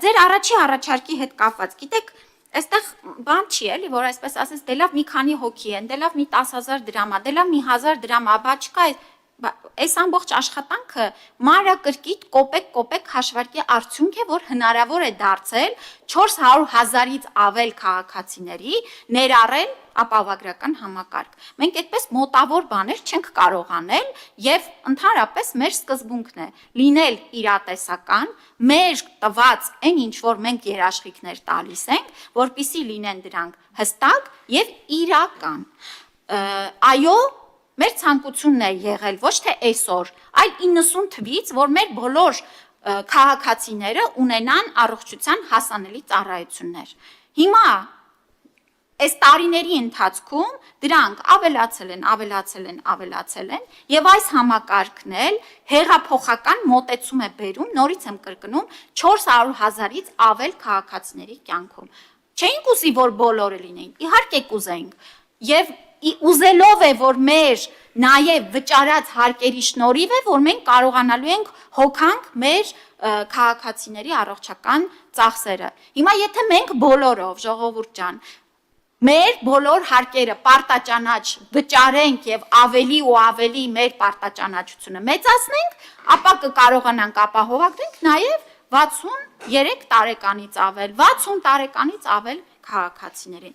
ձեր առաջի առաջարկի հետ կապված, գիտեք, այստեղ բան չի էլի, որ այսպես ասես, դե լավ մի քանի հոգի են, դե լավ մի 10,000 դրամ է, դե լավ մի 1000 դրամ է, բա չկա այս ամբողջ աշխատանքը մանրակրկիտ կոպեկ հաշվարկի արդյունք է, որ հնարավոր է դարձել 400,000-ից ավել քաղաքացիների ներառել ապահովագրական համակարգ։ Մենք այդպես մոտավոր բաներ չենք կարող անել եւ ընդհանրապես մեր սկզբունքն է լինել իրատեսական, մեր տված այն ինչ որ մենք երաշխիքներ տալիս ենք, որպիսի լինեն դրանք հստակ եւ իրական։ Այո, մեր ցանկությունն է եղել ոչ թե այսօր, այլ 90 թվից, որ մեր բոլոր քաղաքացիները ունենան առողջության հասանելի ծառայություններ։ Հիմա այս տարիների ընթացքում դրանք ավելացել են եւ այս համակարգն էլ հեղափոխական մոտեցում է բերում, նորից եմ կրկնում, 400,000-ից ավել քաղաքացիների կյանքում։ Չէինք ուզի, որ բոլորը լինեին, իհարկե կուզեինք, եւ ուզելով է, որ մեր նաև վճարած հարկերի շնորհիվ է, որ մենք կարողանալու ենք հոգանք մեր քաղաքացիների առողջական ծախսերը։ Հիմա եթե մենք բոլորով, ժողովուրդ ջան, մեր բոլոր հարկերը պարտաճանաչ վճարենք եւ ավելի ու ավելի մեր պարտաճանաչությունը մեծացնենք, ապա կկարողանանք ապահովագրենք նաև 63 տարեկանից ավել, 60 տարեկանից ավել քաղաքացիներին։